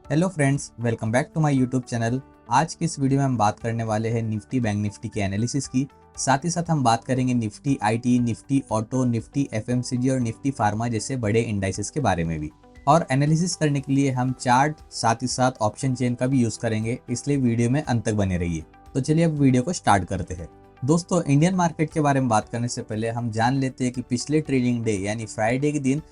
Hello friends, welcome back to my YouTube channel. आज की इस वीडियो में हम बात करने वाले हैं निफ्टी बैंक निफ्टी के एनालिसिस की। साथ ही साथ हम बात करेंगे Nifty IT, Nifty auto, Nifty FMCG और निफ्टी फार्मा जैसे बड़े इंडाइसेस के बारे में भी। और एनालिसिस करने के लिए हम चार्ट साथ ही साथ ऑप्शन चेन का भी यूज़ करेंगे, इसलिए वीडियो में अंत तक बने रहिए। तो चलिए अब वीडियो को स्टार्ट करते हैं। दोस्तों, इंडियन मार्केट के बारे में बात करने से पहले हम जान लेते हैं कि पिछले ट्रेडिंग डे यानी फ्राइडे के दिन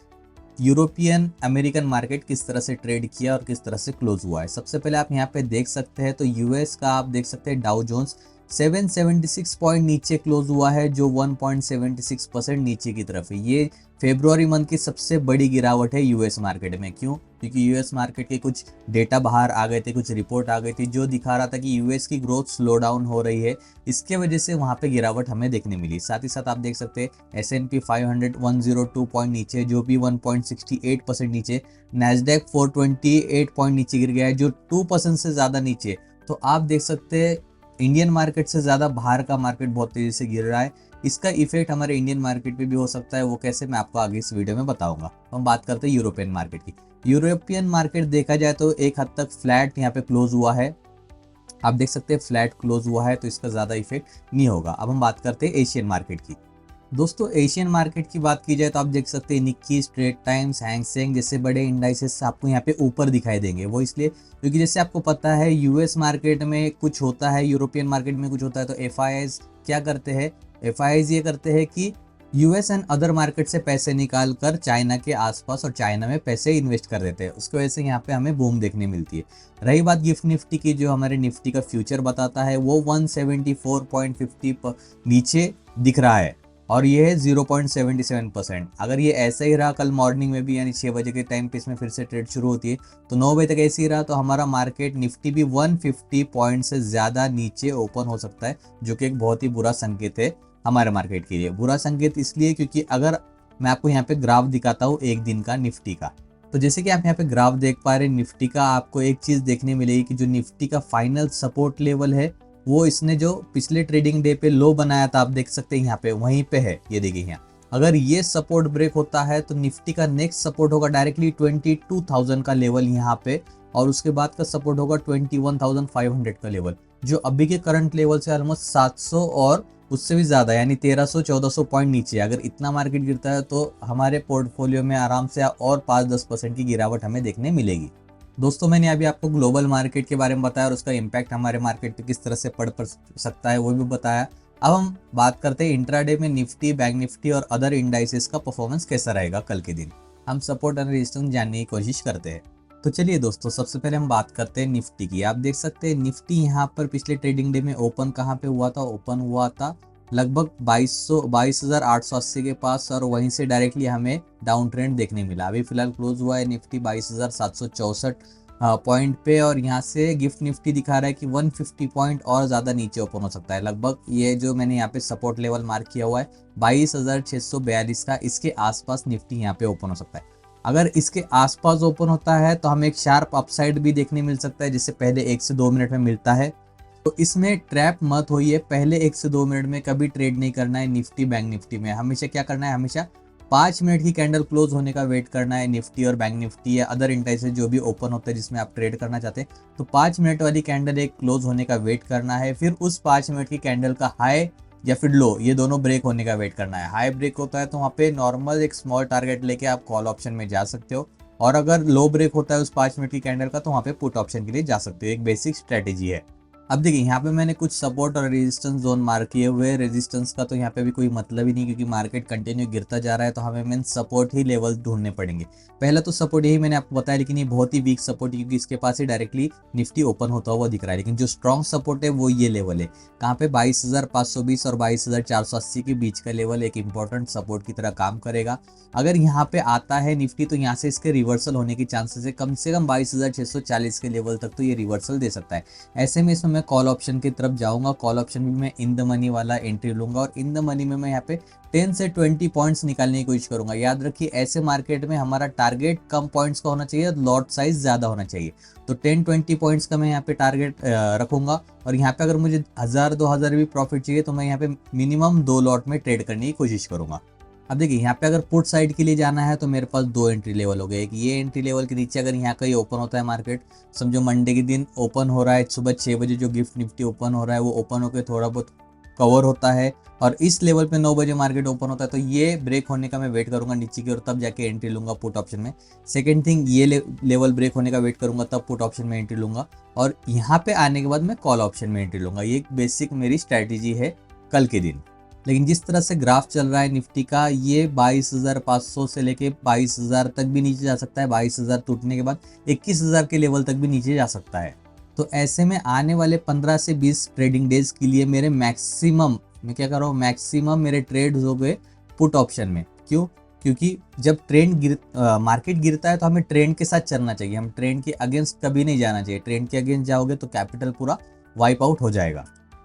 यूरोपियन अमेरिकन मार्केट किस तरह से ट्रेड किया और किस तरह से क्लोज हुआ है। सबसे पहले आप यहाँ पे देख सकते हैं तो यूएस का आप देख सकते हैं डाउ जोन्स 776 पॉइंट नीचे क्लोज हुआ है, जो 1.76% नीचे की तरफ है। ये फेब्रुआरी मंथ की सबसे बड़ी गिरावट है यूएस मार्केट में। क्यों? क्योंकि यूएस मार्केट के कुछ डेटा बाहर आ गए थे, कुछ रिपोर्ट आ गई थी जो दिखा रहा था कि यूएस की ग्रोथ स्लो डाउन हो रही है। इसके वजह से वहाँ पे गिरावट हमें देखने मिली। साथ ही साथ आप देख सकते हैं S&P 500 102 पॉइंट नीचे, जो भी 1.68% नीचे। नैस्डैक 428 पॉइंट नीचे गिर गया है, जो 2% से ज़्यादा नीचे। तो आप देख सकते हैं इंडियन मार्केट से ज़्यादा बाहर का मार्केट बहुत तेज़ी से गिर रहा है। इसका इफेक्ट हमारे इंडियन मार्केट पे भी हो सकता है। वो कैसे, मैं आपको आगे इस वीडियो में बताऊंगा। हम बात करते हैं यूरोपियन मार्केट की। यूरोपियन मार्केट देखा जाए तो एक हद तक फ्लैट यहाँ पे क्लोज हुआ है। आप देख सकते हैं फ्लैट क्लोज हुआ है, तो इसका ज़्यादा इफेक्ट नहीं होगा। अब हम बात करते हैं एशियन मार्केट की। दोस्तों, एशियन मार्केट की बात की जाए तो आप देख सकते हैं निक्की, स्ट्रेट टाइम्स, हैंगसेंग जैसे बड़े इंडाइसेस आपको यहाँ पे ऊपर दिखाई देंगे। वो इसलिए क्योंकि जैसे आपको पता है यूएस मार्केट में कुछ होता है, यूरोपियन मार्केट में कुछ होता है। तो एफआईआईज क्या करते हैं? एफआईआईज ये करते हैं कि यूएस एंड अदर मार्केट से पैसे निकाल कर चाइना के आसपास और चाइना में पैसे इन्वेस्ट कर देते हैं। उसकी वजह से यहाँ पे हमें बूम देखने मिलती है। रही बात गिफ्ट निफ्टी की, जो हमारे निफ्टी का फ्यूचर बताता है, वो 174.50 नीचे दिख रहा है और ये है 0.77%। अगर ये ऐसा ही रहा कल मॉर्निंग में भी, यानी 6 बजे के टाइम पे इसमें फिर से ट्रेड शुरू होती है, तो 9 बजे तक ऐसे ही रहा, तो हमारा मार्केट निफ्टी भी 150 पॉइंट से ज़्यादा नीचे ओपन हो सकता है, जो कि एक बहुत ही बुरा संकेत है हमारे मार्केट के लिए। बुरा संकेत इसलिए क्योंकि अगर मैं आपको यहाँ पे ग्राफ दिखाता हूँ एक दिन का निफ्टी का, तो जैसे कि आप यहाँ पे ग्राफ देख पा रहे हैं निफ्टी का, आपको एक चीज़ देखने मिलेगी कि जो निफ्टी का फाइनल सपोर्ट लेवल है, वो इसने जो पिछले ट्रेडिंग डे पे लो बनाया था, आप देख सकते हैं यहाँ पे, वहीं पे है। ये देखिए यहाँ, अगर ये सपोर्ट ब्रेक होता है तो निफ्टी का नेक्स्ट सपोर्ट होगा डायरेक्टली 22,000 का लेवल यहाँ पे, और उसके बाद का सपोर्ट होगा 21,500 का लेवल, जो अभी के करंट लेवल से ऑलमोस्ट 700 और उससे भी ज़्यादा, यानी 1300-1400 पॉइंट नीचे। अगर इतना मार्केट गिरता है तो हमारे पोर्टफोलियो में आराम से और 5-10% की गिरावट हमें देखने मिलेगी। दोस्तों, मैंने अभी आपको ग्लोबल मार्केट के बारे में बताया और उसका इम्पैक्ट हमारे मार्केट पे किस तरह से पड़ सकता है वो भी बताया। अब हम बात करते हैं इंट्राडे में निफ्टी, बैंक निफ्टी और अदर इंडाइसेस का परफॉर्मेंस कैसा रहेगा कल के दिन। हम सपोर्ट और रेजिस्टेंस जानने की कोशिश करते हैं। तो चलिए दोस्तों, सबसे पहले हम बात करते हैं निफ्टी की। आप देख सकते हैं निफ्टी यहाँ पर पिछले ट्रेडिंग डे में ओपन कहाँ पे हुआ था? ओपन हुआ था लगभग 22,880 के पास, और वहीं से डायरेक्टली हमें डाउन ट्रेंड देखने मिला। अभी फिलहाल क्लोज हुआ है निफ्टी 22,764 पॉइंट पे, और यहाँ से गिफ्ट निफ्टी दिखा रहा है कि 150 पॉइंट और ज़्यादा नीचे ओपन हो सकता है। लगभग ये जो मैंने यहाँ पे सपोर्ट लेवल मार्क किया हुआ है 22,642 का, इसके आसपास निफ्टी यहाँ पे ओपन हो सकता है। अगर इसके आसपास ओपन होता है तो हमें एक शार्प अपसाइड भी देखने मिल सकता है, जिससे पहले 1 से 2 मिनट में मिलता है। तो इसमें ट्रैप मत होइए, पहले 1 से 2 मिनट में कभी ट्रेड नहीं करना है निफ्टी बैंक निफ्टी में। हमेशा क्या करना है? हमेशा 5 मिनट की कैंडल क्लोज होने का वेट करना है निफ्टी और बैंक निफ्टी या अदर इंडाइसेस जो भी ओपन होते हैं जिसमें आप ट्रेड करना चाहते हैं। तो 5 मिनट वाली कैंडल एक क्लोज होने का वेट करना है, फिर उस 5 मिनट की कैंडल का हाई या फिर लो, ये दोनों ब्रेक होने का वेट करना है। हाई ब्रेक होता है तो वहाँ पे नॉर्मल एक स्मॉल टारगेट लेके आप कॉल ऑप्शन में जा सकते हो, और अगर लो ब्रेक होता है उस 5 मिनट की कैंडल का तो वहाँ पे पुट ऑप्शन के लिए जा सकते हो। एक बेसिक स्ट्रेटेजी है। अब देखिए यहाँ पे मैंने कुछ सपोर्ट और रेजिस्टेंस जोन मार्क किए हुए हैं। रेजिस्टेंस का तो यहाँ पे भी कोई मतलब ही नहीं, क्योंकि मार्केट कंटिन्यू गिरता जा रहा है, तो हमें मेन सपोर्ट ही लेवल ढूंढने पड़ेंगे। पहला तो सपोर्ट यही मैंने आपको बताया, लेकिन ये बहुत ही वीक सपोर्ट है क्योंकि इसके पास ही डायरेक्टली निफ्टी ओपन होता हुआ दिख रहा है। लेकिन जो स्ट्रॉन्ग सपोर्ट है वो ये लेवल है, कहाँ पे 22,520 और 22,480 के बीच का लेवल एक इंपॉर्टेंट सपोर्ट की तरह काम करेगा। अगर यहाँ पे आता है निफ्टी तो यहाँ से इसके रिवर्सल होने की चांसेस है, कम से कम 22,640 के लेवल तक तो ये रिवर्सल दे सकता है। ऐसे में इसमें मैं कॉल ऑप्शन की तरफ जाऊंगा। कॉल ऑप्शन में मैं इन द मनी वाला एंट्री लूंगा, और इन द मनी में मैं यहाँ पे 10 से 20 पॉइंट्स निकालने की कोशिश करूंगा। याद रखिए, ऐसे मार्केट में हमारा टारगेट कम पॉइंट्स का होना चाहिए, लॉट साइज ज्यादा होना चाहिए। तो 10-20 पॉइंट्स का मैं यहाँ पे टारगेट रखूंगा, और यहाँ पे अगर मुझे 1,000-2,000 भी प्रॉफिट चाहिए तो मैं यहाँ पे मिनिमम 2 लॉट में ट्रेड करने की कोशिश करूंगा। अब देखिए यहाँ पे अगर पुट साइड के लिए जाना है तो मेरे पास दो एंट्री लेवल हो गए। एक ये एंट्री लेवल के नीचे अगर यहाँ का ही ओपन होता है मार्केट, समझो मंडे के दिन ओपन हो रहा है सुबह 6 बजे, जो गिफ्ट निफ्टी ओपन हो रहा है वो ओपन होकर थोड़ा बहुत कवर होता है और इस लेवल पे 9 बजे मार्केट ओपन होता है, तो ये ब्रेक होने का मैं वेट करूंगा नीचे की ओर, तब जाके एंट्री लूंगा पुट ऑप्शन में। सेकंड थिंग, ये लेवल ब्रेक होने का वेट करूंगा, तब पुट ऑप्शन में एंट्री लूंगा और यहाँ पे आने के बाद मैं कॉल ऑप्शन में एंट्री लूंगा। ये बेसिक मेरी स्ट्रैटेजी है कल के दिन। लेकिन जिस तरह से ग्राफ चल रहा है निफ्टी का, ये 22,500 से लेके 22,000 तक भी नीचे जा सकता है। 22,000 टूटने के बाद 21,000 के लेवल तक भी नीचे जा सकता है। तो ऐसे में आने वाले 15 से 20 ट्रेडिंग डेज के लिए मेरे मैक्सिमम, मैं क्या कर रहा हूँ, मैक्सिमम मेरे ट्रेड्स हो गए पुट ऑप्शन में। क्यों? क्योंकि जब मार्केट गिरता है तो हमें ट्रेंड के साथ चलना चाहिए, हम ट्रेंड के अगेंस्ट कभी नहीं जाना चाहिए। ट्रेंड के अगेंस्ट जाओगे तो कैपिटल पूरा वाइप आउट हो जाएगा।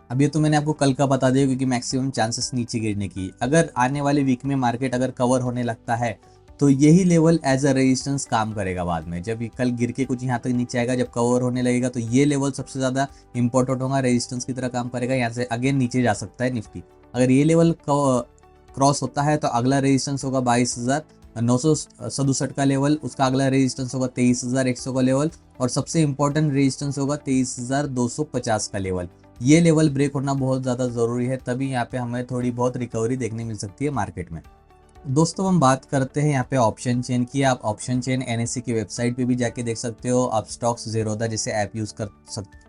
अब ये तो मैंने आपको कल का बता दिया क्योंकि मैक्सिमम चांसेस नीचे गिरने की। अगर आने वाले वीक में मार्केट अगर कवर होने लगता है तो यही लेवल एज अ रेजिस्टेंस काम करेगा बाद में। जब ये कल गिर के कुछ यहाँ तक नीचे आएगा, जब कवर होने लगेगा तो ये लेवल सबसे ज़्यादा इंपॉर्टेंट होगा, रेजिस्टेंस की तरह काम करेगा। यहाँ से अगेन नीचे जा सकता है निफ्टी। अगर ये लेवल क्रॉस होता है तो अगला रेजिस्टेंस होगा 22,967 का लेवल, उसका अगला रेजिस्टेंस होगा 23,100 का लेवल और सबसे इंपॉर्टेंट रेजिस्टेंस होगा 23,250 का लेवल। ये लेवल ब्रेक होना बहुत ज़्यादा ज़रूरी है, तभी यहाँ पे हमें थोड़ी बहुत रिकवरी देखने मिल सकती है मार्केट में। दोस्तों हम बात करते हैं यहाँ पे ऑप्शन चेन की। आप ऑप्शन चेन एनएससी की वेबसाइट पे भी जाके देख सकते हो, आप स्टॉक्स ज़ीरोधा जैसे ऐप यूज़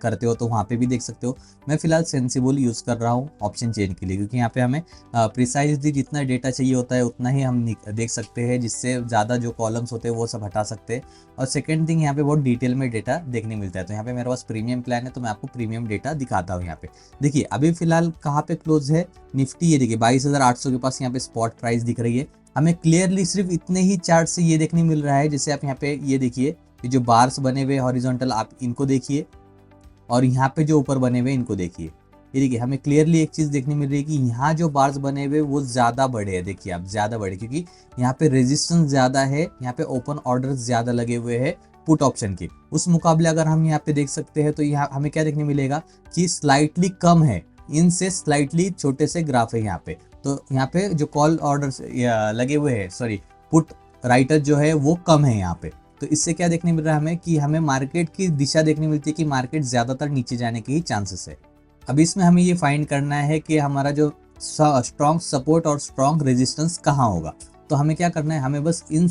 करते हो तो वहाँ पे भी देख सकते हो। मैं फिलहाल सेंसिबल यूज़ कर रहा हूँ ऑप्शन चेन के लिए, क्योंकि यहाँ पे हमें प्रिसाइजली जितना डेटा चाहिए होता है उतना ही हम देख सकते हैं, जिससे ज़्यादा जो कॉलम्स होते हैं वो सब हटा सकते हैं। और सेकेंड थिंग, यहाँ पे बहुत डिटेल में डेटा देखने मिलता है। तो यहाँ पे मेरे पास प्रीमियम प्लान है तो मैं आपको प्रीमियम डेटा दिखाता हूँ। यहाँ पे देखिए अभी फिलहाल कहाँ पे क्लोज है निफ्टी, ये देखिए 22,800 के पास यहाँ पे स्पॉट प्राइस दिख रही है। हमें क्लियरली सिर्फ इतने ही चार्ट से ये देखने मिल रहा है, जैसे आप यहाँ पे ये देखिए, ये जो बार्स बने हुए हॉरिजॉन्टल आप इनको देखिए और यहाँ पे जो ऊपर बने हुए इनको देखिए। ये देखिए हमें क्लियरली एक चीज़ देखने मिल रही है कि यहाँ जो बार्स बने हुए वो ज़्यादा बड़े हैं। देखिए आप ज़्यादा बड़े, क्योंकि यहाँ पे रेजिस्टेंस ज़्यादा है, यहाँ पे ओपन ऑर्डर ज़्यादा लगे हुए हैं पुट ऑप्शन के। उस मुकाबले अगर हम यहाँ पे देख सकते हैं तो यहाँ हमें क्या देखने मिलेगा कि स्लाइटली कम है, इनसे स्लाइटली छोटे से ग्राफ है यहाँ पे। तो यहाँ पे जो कॉल ऑर्डर्स लगे हुए हैं, सॉरी पुट राइटर जो है वो कम है यहाँ पे। तो इससे क्या देखने मिल रहा है हमें कि हमें मार्केट की दिशा देखने मिलती है कि मार्केट ज़्यादातर नीचे जाने के ही चांसेस है। अब इसमें हमें ये फाइंड करना है कि हमारा जो स्ट्रॉन्ग सपोर्ट और स्ट्रॉन्ग रेजिस्टेंस कहाँ होगा। तो हमें क्या करना है, हमें बस इन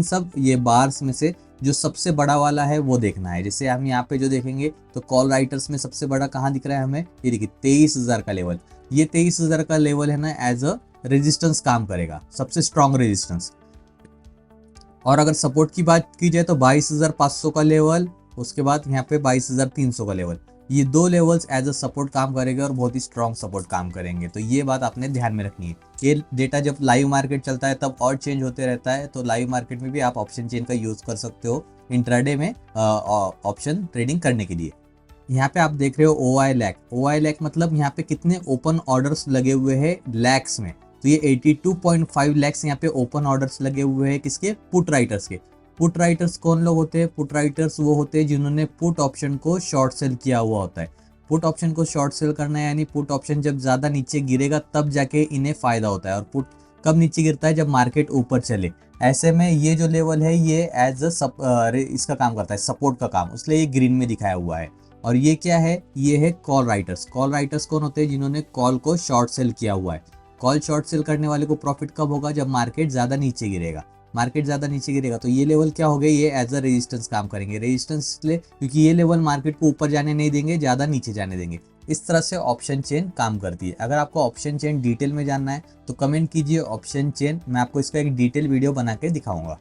सब ये बार्स में से जो सबसे बड़ा वाला है वो देखना है। जैसे हम यहाँ पे जो देखेंगे तो कॉल राइटर्स में सबसे बड़ा कहाँ दिख रहा है हमें, ये देखिए 23,000 का लेवल। ये 23,000 का लेवल है ना, एज अ रेजिस्टेंस काम करेगा, सबसे स्ट्रॉन्ग रेजिस्टेंस। और अगर सपोर्ट की बात की जाए तो 22,500 का लेवल, उसके बाद यहाँ पे 22,300 का लेवल, ये दो लेवल्स एज अ सपोर्ट काम करेंगे और बहुत ही स्ट्रॉन्ग सपोर्ट काम करेंगे। तो ये बात आपने ध्यान में रखनी है। ये डेटा जब लाइव मार्केट चलता है तब और चेंज होते रहता है, तो लाइव मार्केट में भी आप ऑप्शन चेन का यूज़ कर सकते हो इंट्राडे में ऑप्शन ट्रेडिंग करने के लिए। यहाँ पे आप देख रहे हो OI लैक। OI लैक मतलब यहाँ पे कितने ओपन ऑर्डर्स लगे हुए हैं लैक्स में। तो ये 82.5 लैक्स यहाँ पे ओपन ऑर्डर्स लगे हुए हैं, किसके, पुट राइटर्स के। पुट राइटर्स कौन लोग होते हैं? पुट राइटर्स वो होते हैं जिन्होंने पुट ऑप्शन को शॉर्ट सेल किया हुआ होता है। पुट ऑप्शन को शॉर्ट सेल करना है, यानी पुट ऑप्शन जब ज़्यादा नीचे गिरेगा तब जाके इन्हें फ़ायदा होता है। और पुट कब नीचे गिरता है? जब मार्केट ऊपर चले। ऐसे में ये जो लेवल है ये एज अ इसका काम करता है, सपोर्ट का काम, इसलिए ये ग्रीन में दिखाया हुआ है। और ये क्या है? ये है कॉल राइटर्स। कॉल राइटर्स कौन होते हैं? जिन्होंने कॉल को शॉर्ट सेल किया हुआ है। कॉल शॉर्ट सेल करने वाले को प्रॉफिट कब होगा? जब मार्केट ज़्यादा नीचे गिरेगा। मार्केट ज़्यादा नीचे गिरेगा तो ये लेवल क्या हो गए? ये एज अ रेजिस्टेंस काम करेंगे। रेजिस्टेंस इसलिए क्योंकि ये लेवल मार्केट को ऊपर जाने नहीं देंगे, ज़्यादा नीचे जाने देंगे। इस तरह से ऑप्शन चेन काम करती है। अगर आपको ऑप्शन चेन डिटेल में जानना है तो कमेंट कीजिए ऑप्शन चेन, मैं आपको इसका एक डिटेल वीडियो बना के दिखाऊंगा।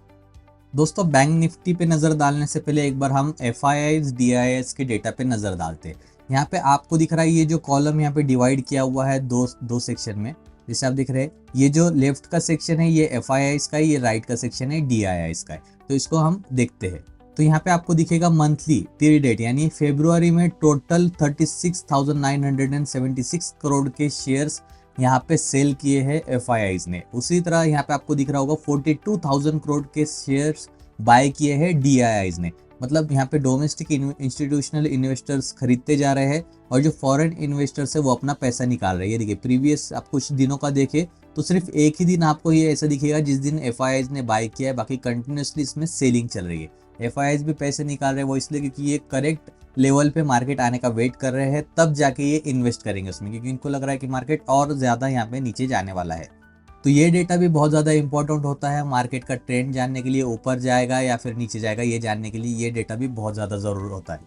दोस्तों बैंक निफ्टी पे नज़र डालने से पहले एक बार हम FIIs DIIs के डेटा पे नज़र डालते हैं। यहाँ पे आपको दिख रहा है ये जो कॉलम यहाँ पे डिवाइड किया हुआ है दो सेक्शन में, जैसे आप दिख रहे हैं। ये जो लेफ्ट का सेक्शन है ये FIIs का है, ये राइट का सेक्शन है DIIs का है। तो इसको हम देखते हैं। तो यहाँ पे आपको दिखेगा मंथली टिल डेट, यानी फरवरी में टोटल 36,976 करोड़ के शेयर्स यहाँ पे सेल किए हैं FIIs ने। उसी तरह यहाँ पे आपको दिख रहा होगा 42,000 करोड़ के शेयर्स बाय किए हैं DIIs ने। मतलब यहाँ पे डोमेस्टिक इंस्टीट्यूशनल इन्वेस्टर्स खरीदते जा रहे हैं और जो फॉरेन इन्वेस्टर्स है वो अपना पैसा निकाल रहे हैं। ये देखिए प्रीवियस आप कुछ दिनों का देखें तो सिर्फ एक ही दिन आपको ये ऐसा दिखेगा जिस दिन एफआईआईज ने बाय किया है, बाकी कंटिन्यूसली इसमें सेलिंग चल रही है। एफआईआईज भी पैसे निकाल रहे हैं, वो इसलिए क्योंकि ये करेक्ट लेवल पे मार्केट आने का वेट कर रहे हैं, तब जाके ये इन्वेस्ट करेंगे उसमें, क्योंकि इनको लग रहा है कि मार्केट और ज़्यादा यहाँ पे नीचे जाने वाला है। तो ये डेटा भी बहुत ज़्यादा इंपॉर्टेंट होता है मार्केट का ट्रेंड जानने के लिए, ऊपर जाएगा या फिर नीचे जाएगा ये जानने के लिए ये डेटा भी बहुत ज़्यादा ज़रूर होता है।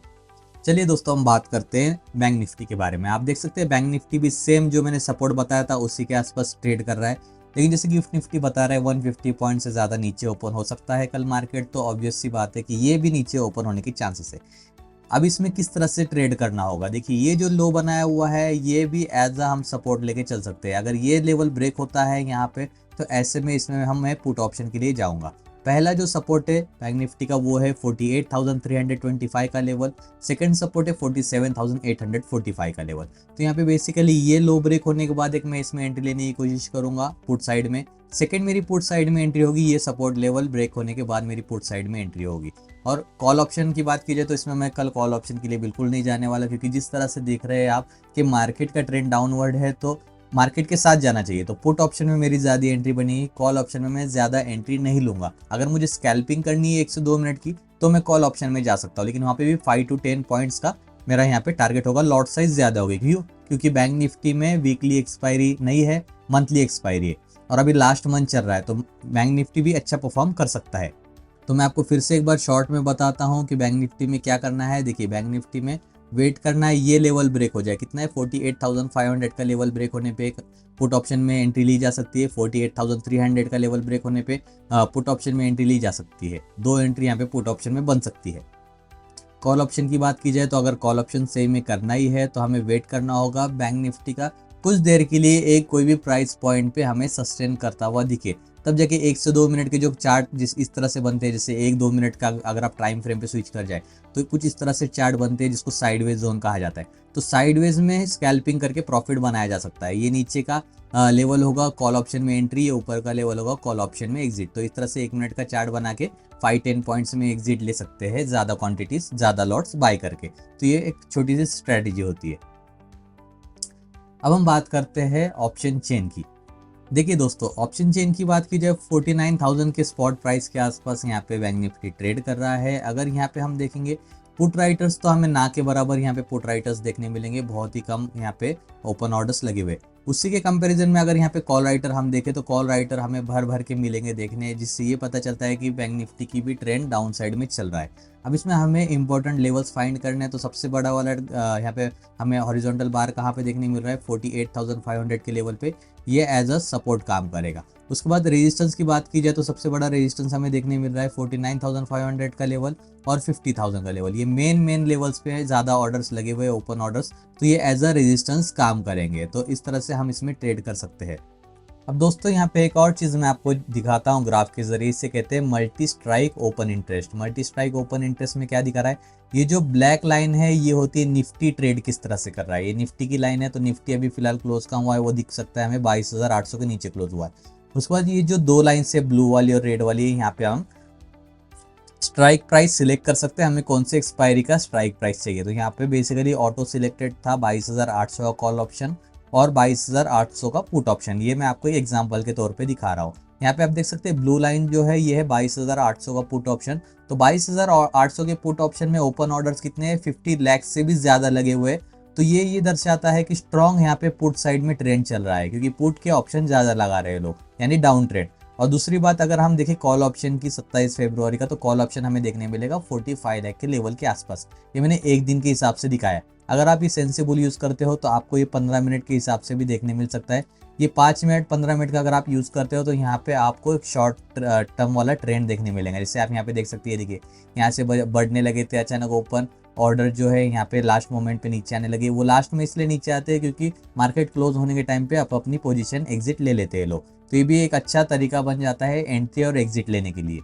चलिए दोस्तों हम बात करते हैं बैंक निफ्टी के बारे में। आप देख सकते हैं बैंक निफ्टी भी सेम जो मैंने सपोर्ट बताया था उसी के आसपास ट्रेड कर रहा है, लेकिन जैसे गिफ्ट निफ्टी बता रहा है 150 पॉइंट से ज़्यादा नीचे ओपन हो सकता है कल मार्केट, तो ऑब्वियस सी बात है कि ये भी नीचे ओपन होने की चांसेस है। अब इसमें किस तरह से ट्रेड करना होगा, देखिए ये जो लो बनाया हुआ है ये भी एज अ हम सपोर्ट लेके चल सकते हैं। अगर ये लेवल ब्रेक होता है यहाँ पे तो ऐसे में इसमें मैं पुट ऑप्शन के लिए जाऊंगा। पहला जो सपोर्ट है बैंक निफ्टी का वो है 48,325 का लेवल, सेकंड सपोर्ट है 47,845 का लेवल। तो यहाँ पे बेसिकली ये लो ब्रेक होने के बाद एक मैं इसमें एंट्री लेने की कोशिश करूंगा पुट साइड में। सेकंड मेरी पुट साइड में एंट्री होगी, ये सपोर्ट लेवल ब्रेक होने के बाद मेरी पुट साइड में एंट्री होगी। और कॉल ऑप्शन की बात की जाए तो इसमें मैं कल कॉल ऑप्शन के लिए बिल्कुल नहीं जाने वाला, क्योंकि जिस तरह से देख रहे हैं आप कि मार्केट का ट्रेंड डाउनवर्ड है तो मार्केट के साथ जाना चाहिए। तो पुट ऑप्शन में मेरी ज़्यादा एंट्री बनी, कॉल ऑप्शन में मैं ज़्यादा एंट्री नहीं लूंगा। अगर मुझे स्कैल्पिंग करनी है 1 से 2 मिनट की तो मैं कॉल ऑप्शन में जा सकता हूँ, लेकिन वहाँ पे भी 5 to 10 पॉइंट्स का मेरा यहाँ पे टारगेट होगा। लॉट साइज ज़्यादा होगी, क्यों? क्योंकि बैंक निफ्टी में वीकली एक्सपायरी नहीं है, मंथली एक्सपायरी है और अभी लास्ट मंथ चल रहा है, तो बैंक निफ्टी भी अच्छा परफॉर्म कर सकता है। तो मैं आपको फिर से एक बार शॉर्ट में बताता हूँ कि बैंक निफ्टी में क्या करना है। देखिए बैंक निफ्टी में वेट करना है ये लेवल ब्रेक हो जाए, कितना है 48,500 का लेवल ब्रेक होने पे पुट ऑप्शन में एंट्री ली जा सकती है। 48,300 का लेवल ब्रेक होने पे पुट ऑप्शन में एंट्री ली जा सकती है। 2 एंट्री यहाँ पे पुट ऑप्शन में बन सकती है। कॉल ऑप्शन की बात की जाए तो अगर कॉल ऑप्शन सही में करना ही है तो हमें वेट करना होगा बैंक निफ्टी का कुछ देर के लिए एक कोई भी प्राइस पॉइंट पे हमें सस्टेन करता हुआ दिखे, तब जाके 1 से 2 मिनट के जो चार्ट जिस इस तरह से बनते हैं, जैसे 1-2 मिनट का अगर आप टाइम फ्रेम पे स्विच कर जाए तो कुछ इस तरह से चार्ट बनते हैं जिसको साइडवेज जोन कहा जाता है। तो साइडवेज में स्कैल्पिंग करके प्रॉफिट बनाया जा सकता है। ये नीचे का लेवल होगा कॉल ऑप्शन में एंट्री, ये ऊपर का लेवल होगा कॉल ऑप्शन में एग्जिट। तो इस तरह से 1 मिनट का चार्ट बना के 5-10 पॉइंट्स में एग्जिट ले सकते हैं, ज़्यादा क्वांटिटीज ज़्यादा लॉट्स बाय करके। तो ये एक छोटी सी स्ट्रेटेजी होती है। अब हम बात करते हैं ऑप्शन चेन की। देखिए दोस्तों ऑप्शन चेन की बात की जाए 49,000 के स्पॉट प्राइस के आसपास यहाँ पे बैंक निफ्टी ट्रेड कर रहा है। अगर यहाँ पे हम देखेंगे पुट राइटर्स तो हमें ना के बराबर यहाँ पे पुट राइटर्स देखने मिलेंगे, बहुत ही कम यहाँ पे ओपन ऑर्डर्स लगे हुए। उसी के कंपैरिजन में अगर यहाँ पे कॉल राइटर हम देखें तो कॉल राइटर हमें भर भर के मिलेंगे देखने, जिससे ये पता चलता है कि बैंक निफ्टी की भी ट्रेंड डाउन साइड में चल रहा है। अब इसमें हमें इंपॉर्टेंट लेवल्स फाइंड करने हैं, तो सबसे बड़ा वाला यहाँ पे हमें हॉरिजॉन्टल बार कहाँ पे देखने मिल रहा है 48,500 के लेवल पे, ये एज अ सपोर्ट काम करेगा। उसके बाद रेजिस्टेंस की बात की जाए तो सबसे बड़ा रेजिस्टेंस हमें देखने मिल रहा है 49,500 का लेवल और 50,000 का लेवल। ये मेन लेवल्स पे ज़्यादा ऑर्डर्स लगे हुए ओपन ऑर्डर्स, तो ये एज अ रेजिस्टेंस काम करेंगे। तो इस तरह से हम इसमें ट्रेड कर सकते हैं। अब दोस्तों यहाँ पे एक और चीज़ मैं आपको दिखाता हूँ ग्राफ के जरिए, इसे कहते हैं multi strike open interest. Multi strike open interest में क्या दिखा रहा है, ये जो ब्लैक लाइन है ये होती है निफ्टी ट्रेड किस तरह से कर रहा है। ये निफ्टी की लाइन है, तो निफ्टी अभी फिलहाल क्लोज का हुआ है वो दिख सकता है हमें 22,800 के नीचे क्लोज हुआ है। उसके बाद ये जो 2 लाइन से ब्लू वाली और रेड वाली है, यहाँ पे हम स्ट्राइक प्राइस सिलेक्ट कर सकते हैं, हमें कौन से एक्सपायरी का स्ट्राइक प्राइस चाहिए। तो यहाँ पे बेसिकली ऑटो सिलेक्टेड था 22,800 का कॉल ऑप्शन और 22,800 का पुट ऑप्शन। ये मैं आपको एक एग्जांपल के तौर पे दिखा रहा हूँ। यहाँ पे आप देख सकते हैं ब्लू लाइन जो है ये है 22,800 का पुट ऑप्शन। तो 22,800 के पुट ऑप्शन में ओपन ऑर्डर्स कितने हैं, 50 लाख से भी ज़्यादा लगे हुए। तो ये दर्शाता है कि स्ट्रॉन्ग यहाँ पे पुट साइड में ट्रेंड चल रहा है, क्योंकि पुट के ऑप्शन ज़्यादा लगा रहे हैं लोग, यानी डाउन ट्रेंड। और दूसरी बात अगर हम देखें कॉल ऑप्शन की 27 फरवरी का, तो कॉल ऑप्शन हमें देखने मिलेगा 45 लाख के लेवल के आसपास। ये मैंने एक दिन के हिसाब से दिखाया। अगर आप ये सेंसिबल यूज़ करते हो तो आपको ये 15 मिनट के हिसाब से भी देखने मिल सकता है। ये 5 मिनट 15 मिनट का अगर आप यूज़ करते हो तो यहाँ पे आपको एक शॉर्ट टर्म वाला ट्रेंड देखने मिलेगा। जैसे आप यहाँ पे देख सकते हैं, देखिए यहाँ से बढ़ने लगे थे, अचानक ओपन ऑर्डर जो है यहाँ पे लास्ट मोमेंट पे नीचे आने लगे। वो लास्ट में इसलिए नीचे आते हैं क्योंकि मार्केट क्लोज होने के टाइम पे आप अपनी पोजीशन एग्जिट ले लेते हैं लोग। तो ये भी एक अच्छा तरीका बन जाता है एंट्री और एग्जिट लेने के लिए।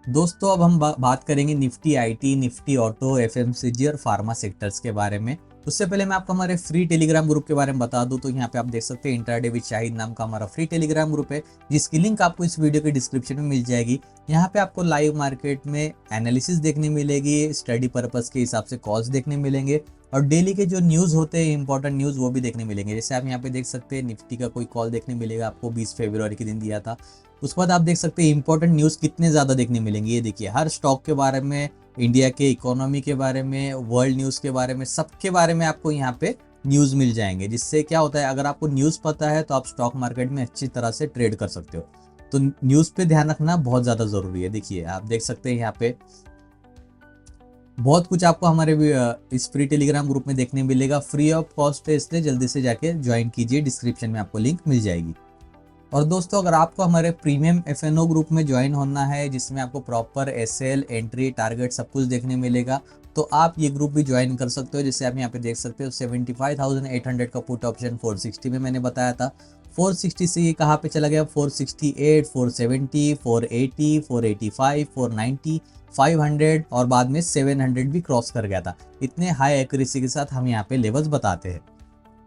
दोस्तों अब हम बात करेंगे Nifty IT, Nifty auto, FMCG और फार्मा सेक्टर्स के बारे में। उससे पहले मैं आपको हमारे फ्री टेलीग्राम ग्रुप के बारे में बता दूं तो यहाँ पे आप देख सकते हैं इंट्राडे विद शाहिद नाम का हमारा फ्री टेलीग्राम ग्रुप है, जिसकी लिंक आपको इस वीडियो के डिस्क्रिप्शन में मिल जाएगी। यहाँ पे आपको लाइव मार्केट में एनालिसिस देखने मिलेगी, स्टडी पर्पस के हिसाब से कॉल्स देखने मिलेंगे और डेली के जो न्यूज़ होते हैं इंपॉर्टेंट न्यूज़ वो भी देखने मिलेंगे। जैसे आप यहाँ पे देख सकते हैं निफ्टी का कोई कॉल देखने मिलेगा आपको 20 फरवरी के दिन दिया था। उसके बाद आप देख सकते हैं इंपॉर्टेंट न्यूज़ कितने ज़्यादा देखने मिलेंगे। ये देखिए हर स्टॉक के बारे में, इंडिया के इकोनॉमी के बारे में, वर्ल्ड न्यूज़ के बारे में, सबके बारे में आपको यहाँ पे न्यूज़ मिल जाएंगे। जिससे क्या होता है, अगर आपको न्यूज़ पता है तो आप स्टॉक मार्केट में अच्छी तरह से ट्रेड कर सकते हो। तो न्यूज़ पे ध्यान रखना बहुत ज़्यादा ज़रूरी है। देखिए आप देख सकते हैं यहाँ पे बहुत कुछ आपको हमारे इस फ्री टेलीग्राम ग्रुप में देखने मिलेगा। फ्री ऑफ कॉस्ट है, इसलिए जल्दी से जाके ज्वाइन कीजिए, डिस्क्रिप्शन में आपको लिंक मिल जाएगी। और दोस्तों अगर आपको हमारे प्रीमियम एफएनओ ग्रुप में ज्वाइन होना है, जिसमें आपको प्रॉपर एसएल, एंट्री, टारगेट सब कुछ देखने मिलेगा, तो आप ये ग्रुप भी ज्वाइन कर सकते हो। जैसे आप यहाँ पे देख सकते हो 75,800 का पुट ऑप्शन 460 में मैंने बताया था। 460 से ये कहाँ पे चला गया, 468, 470, 480, 485, 490, 500 और बाद में 700 भी क्रॉस कर गया था। इतने हाई एक्यूरेसी के साथ हम यहाँ पे लेवल्स बताते हैं।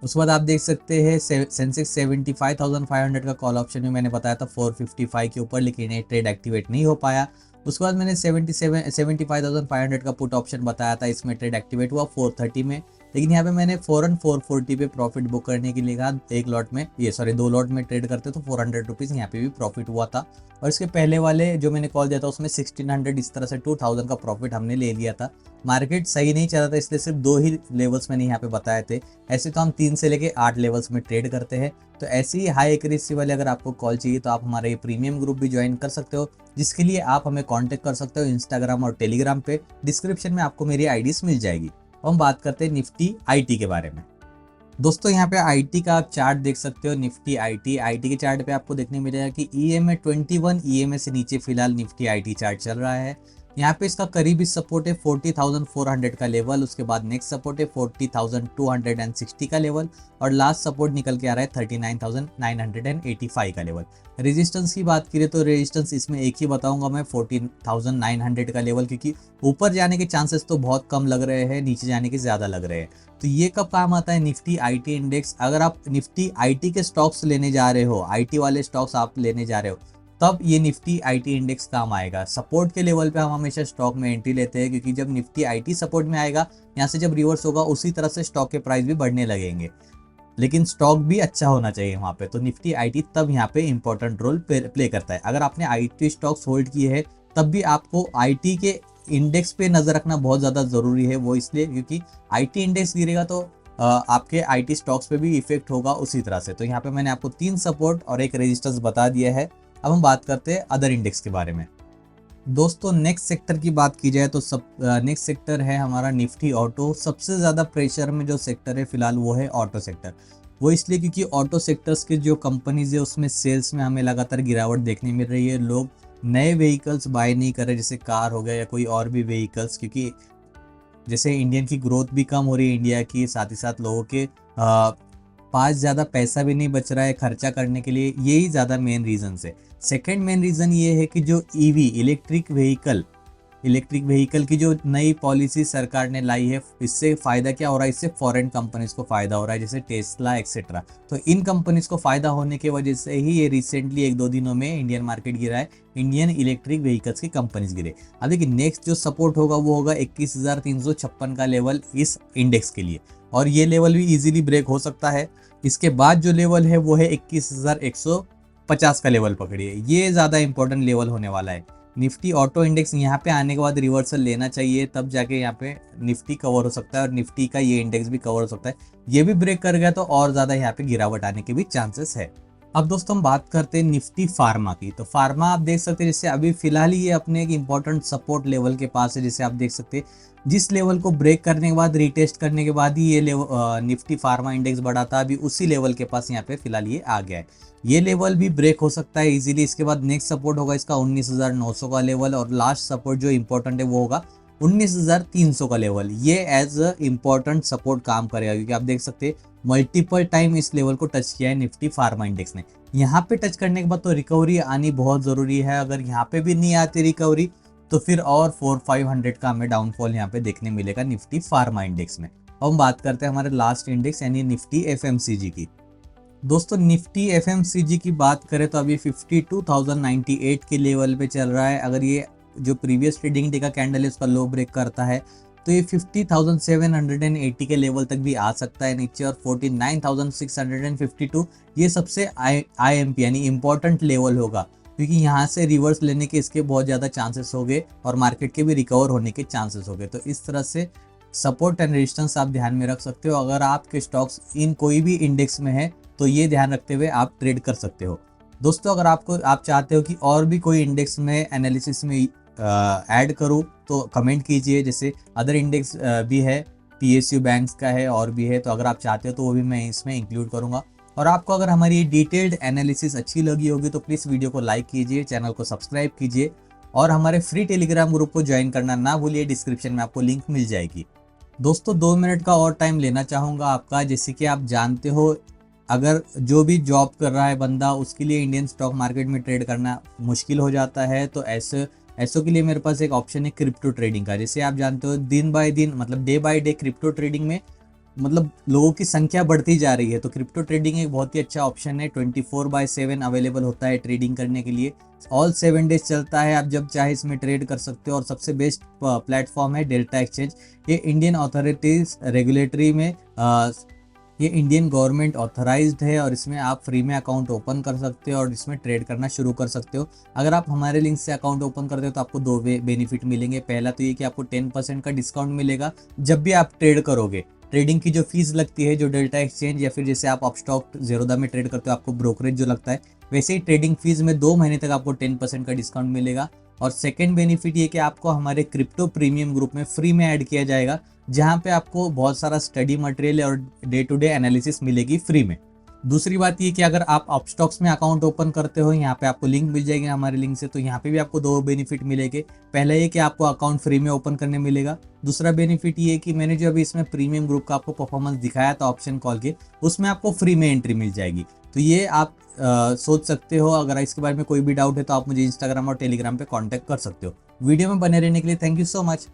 उसके बाद आप देख सकते हैं सेंसेक्स 75,500 का कॉल ऑप्शन में मैंने बताया था 455 के ऊपर, लेकिन ये ट्रेड एक्टिवेट नहीं हो पाया। उसके बाद मैंने 75,500 का पुट ऑप्शन बताया था, इसमें ट्रेड एक्टिवेट हुआ 430 में। लेकिन यहाँ पे मैंने फॉरन 440 पे प्रॉफिट बुक करने के लिए कहा। एक लॉट में दो लॉट में ट्रेड करते तो 400 रुपीज़ यहाँ पे भी प्रॉफिट हुआ था। और इसके पहले वाले जो मैंने कॉल दिया था उसमें 1600, इस तरह से 2000 का प्रॉफिट हमने ले लिया था। मार्केट सही नहीं चल रहा था, इसलिए सिर्फ 2 ही लेवल्स मैंने यहाँ पे बताए थे। ऐसे तो हम 3 से लेके 8 लेवल्स में ट्रेड करते हैं। तो ऐसी ही हाई एक्यूरेसी वाले अगर आपको कॉल चाहिए तो आप हमारे ये प्रीमियम ग्रुप भी ज्वाइन कर सकते हो, जिसके लिए आप हमें कांटेक्ट कर सकते हो इंस्टाग्राम और टेलीग्राम पे। डिस्क्रिप्शन में आपको मेरी आईडीज मिल जाएगी। हम बात करते हैं निफ्टी आईटी के बारे में। दोस्तों यहाँ पे आईटी का आप चार्ट देख सकते हो। निफ्टी आईटी के चार्ट पे आपको देखने मिलेगा कि ईएमए 21 ईएमए से नीचे फिलहाल निफ्टी आईटी चार्ट चल रहा है। यहाँ पे इसका करीबी सपोर्ट है 40,400 का लेवल, उसके बाद नेक्स्ट सपोर्ट है 40,260 का लेवल और लास्ट सपोर्ट निकल के आ रहा है 39,985 का लेवल। रेजिस्टेंस की बात करें तो रेजिस्टेंस इसमें एक ही बताऊंगा मैं, 14,900 का लेवल, क्योंकि ऊपर जाने के चांसेस तो बहुत कम लग रहे हैं, नीचे जाने के ज़्यादा लग रहे हैं। तो ये कब काम आता है, निफ्टी आईटी इंडेक्स। अगर आप निफ्टी आईटी के स्टॉक्स लेने जा रहे हो, आईटी वाले स्टॉक्स आप लेने जा रहे हो, तब ये निफ्टी आईटी इंडेक्स काम आएगा। सपोर्ट के लेवल पे हम हमेशा स्टॉक में एंट्री लेते हैं, क्योंकि जब निफ्टी आईटी सपोर्ट में आएगा, यहाँ से जब रिवर्स होगा उसी तरह से स्टॉक के प्राइस भी बढ़ने लगेंगे। लेकिन स्टॉक भी अच्छा होना चाहिए वहाँ पे। तो निफ्टी आईटी तब यहाँ पे इंपॉर्टेंट रोल प्ले करता है। अगर आपने आईटी स्टॉक्स होल्ड किए हैं तब भी आपको आईटी के इंडेक्स पे नजर रखना बहुत ज़्यादा ज़रूरी है। वो इसलिए क्योंकि आईटी इंडेक्स गिरेगा तो आपके आईटी स्टॉक्स पे भी इफेक्ट होगा उसी तरह से। तो यहाँ पे मैंने आपको 3 सपोर्ट और एक रेजिस्टेंस बता दिया है। अब हम बात करते हैं अदर इंडेक्स के बारे में। दोस्तों नेक्स्ट सेक्टर की बात की जाए तो नेक्स्ट सेक्टर है हमारा निफ्टी ऑटो। सबसे ज़्यादा प्रेशर में जो सेक्टर है फिलहाल वो है ऑटो सेक्टर। वो इसलिए क्योंकि ऑटो सेक्टर्स के जो कंपनीज है उसमें सेल्स में हमें लगातार गिरावट देखने मिल रही है। लोग नए व्हीकल्स बाय नहीं कर रहे, जैसे कार हो गया या कोई और भी व्हीकल्स, क्योंकि जैसे इंडियन की ग्रोथ भी कम हो रही है इंडिया की, साथ ही साथ लोगों के पास ज़्यादा पैसा भी नहीं बच रहा है खर्चा करने के लिए। यही ज़्यादा मेन रीज़न है। सेकेंड मेन रीज़न ये है कि जो ईवी इलेक्ट्रिक व्हीकल की जो नई पॉलिसी सरकार ने लाई है, इससे फ़ायदा क्या हो रहा है, इससे फॉरेन कंपनीज को फ़ायदा हो रहा है, जैसे टेस्ला एक्सेट्रा। तो इन कंपनीज को फ़ायदा होने की वजह से ही ये रिसेंटली 1-2 दिनों में इंडियन मार्केट गिरा है। इंडियन इलेक्ट्रिक व्हीकल्स की कंपनीज गिरे। अब देखिए नेक्स्ट जो सपोर्ट होगा वो होगा 21,356 का लेवल इस इंडेक्स के लिए, और ये लेवल भी इजीली ब्रेक हो सकता है। इसके बाद जो लेवल है वो है 21,150 का लेवल पकड़िए। ये ज़्यादा इंपॉर्टेंट लेवल होने वाला है। निफ्टी ऑटो इंडेक्स यहाँ पे आने के बाद रिवर्सल लेना चाहिए, तब जाके यहाँ पे निफ्टी कवर हो सकता है और निफ्टी का ये इंडेक्स भी कवर हो सकता है। ये भी ब्रेक कर गया तो और ज़्यादा यहाँ पे गिरावट आने के भी चांसेस है। अब दोस्तों हम बात करते हैं निफ्टी फार्मा की। तो फार्मा आप देख सकते हैं जैसे अभी फिलहाल ये अपने एक इंपॉर्टेंट सपोर्ट लेवल के पास है। जैसे आप देख सकते हैं जिस लेवल को ब्रेक करने के बाद, रीटेस्ट करने के बाद ही ये लेवल निफ्टी फार्मा इंडेक्स बढ़ा था, अभी उसी लेवल के पास यहाँ पे फिलहाल ये आ गया है। ये लेवल भी ब्रेक हो सकता है इजीली। इसके बाद नेक्स्ट सपोर्ट होगा इसका 19,900 का लेवल, और लास्ट सपोर्ट जो इंपॉर्टेंट है वो होगा 19,300 का लेवल। ये एज अ इम्पॉर्टेंट सपोर्ट काम करेगा, क्योंकि आप देख सकते हैं मल्टीपल टाइम इस लेवल को टच किया है निफ्टी फार्मा इंडेक्स ने। यहाँ पे टच करने के बाद तो रिकवरी आनी बहुत ज़रूरी है। अगर यहाँ पे भी नहीं आती रिकवरी तो फिर और 400-500 का हमें डाउनफॉल यहाँ पे देखने मिलेगा निफ्टी फार्मा इंडेक्स में। अब हम बात करते हैं हमारे लास्ट इंडेक्स यानी निफ्टी एफएमसीजी की। दोस्तों निफ्टी एफएमसीजी की बात करें तो अभी 52,098 के लेवल पे चल रहा है। अगर ये जो प्रीवियस ट्रेडिंग डे का कैंडल है उसका लो ब्रेक करता है तो ये 50,780 के लेवल तक भी आ सकता है नीचे, और 49,652 ये सबसे IMP यानी इम्पोर्टेंट लेवल होगा, क्योंकि यहाँ से रिवर्स लेने के इसके बहुत ज़्यादा चांसेस हो गए और मार्केट के भी रिकवर होने के चांसेस हो गए। तो इस तरह से सपोर्ट एंड रेजिस्टेंस आप ध्यान में रख सकते हो। अगर आपके स्टॉक्स इन कोई भी इंडेक्स में है तो ये ध्यान रखते हुए आप ट्रेड कर सकते हो। दोस्तों अगर आप चाहते हो कि और भी कोई इंडेक्स में एनालिसिस में ऐड करूँ तो कमेंट कीजिए। जैसे अदर इंडेक्स भी है, PSU बैंक्स का है और भी है, तो अगर आप चाहते हो तो वो भी मैं इसमें इंक्लूड करूँगा। और आपको अगर हमारी डिटेल्ड एनालिसिस अच्छी लगी होगी तो प्लीज़ वीडियो को लाइक कीजिए, चैनल को सब्सक्राइब कीजिए और हमारे फ्री टेलीग्राम ग्रुप को ज्वाइन करना ना भूलिए, डिस्क्रिप्शन में आपको लिंक मिल जाएगी। दोस्तों 2 मिनट का और टाइम लेना चाहूँगा आपका। जैसे कि आप जानते हो अगर जो भी जॉब कर रहा है बंदा उसके लिए इंडियन स्टॉक मार्केट में ट्रेड करना मुश्किल हो जाता है, तो ऐसों के लिए मेरे पास एक ऑप्शन है क्रिप्टो ट्रेडिंग का। जैसे आप जानते हो दिन बाय दिन मतलब day by day crypto trading में मतलब लोगों की संख्या बढ़ती जा रही है, तो क्रिप्टो ट्रेडिंग एक बहुत ही अच्छा ऑप्शन है। 24/7 अवेलेबल होता है ट्रेडिंग करने के लिए, ऑल 7 डेज चलता है, आप जब चाहे इसमें ट्रेड कर सकते हो। और सबसे बेस्ट प्लेटफॉर्म है डेल्टा एक्सचेंज। ये इंडियन अथॉरिटीज रेगुलेटरी में ये इंडियन गवर्नमेंट ऑथराइज्ड है और इसमें आप फ्री में अकाउंट ओपन कर सकते हो और इसमें ट्रेड करना शुरू कर सकते हो। अगर आप हमारे लिंक से अकाउंट ओपन करते हो तो आपको 2 बेनिफिट मिलेंगे। पहला तो ये कि आपको 10% का डिस्काउंट मिलेगा जब भी आप ट्रेड करोगे। ट्रेडिंग की जो फीस लगती है जो डेल्टा एक्सचेंज या फिर जैसे आप अपस्टॉक ज़ेरोधा में ट्रेड करते हो आपको ब्रोकरेज जो लगता है, वैसे ही ट्रेडिंग फीस में 2 महीने तक आपको 10% का डिस्काउंट मिलेगा। और सेकंड बेनिफिट ये कि आपको हमारे क्रिप्टो प्रीमियम ग्रुप में फ्री में ऐड किया जाएगा, जहाँ पे आपको बहुत सारा स्टडी मटेरियल और डे टू डे एनालिसिस मिलेगी फ्री में। दूसरी बात ये कि अगर आप अपस्टॉक्स में अकाउंट ओपन करते हो, यहाँ पे आपको लिंक मिल जाएगी हमारे लिंक से, तो यहाँ पे भी आपको 2 बेनिफिट मिलेंगे। पहला ये कि आपको अकाउंट फ्री में ओपन करने मिलेगा। दूसरा बेनिफिट ये कि मैंने जो अभी इसमें प्रीमियम ग्रुप का आपको परफॉर्मेंस दिखाया था ऑप्शन कॉल के, उसमें आपको फ्री में एंट्री मिल जाएगी। तो ये आप सोच सकते हो। अगर इसके बारे में कोई भी डाउट है तो आप मुझे इंस्टाग्राम और टेलीग्राम पे कांटेक्ट कर सकते हो। वीडियो में बने रहने के लिए थैंक यू सो मच।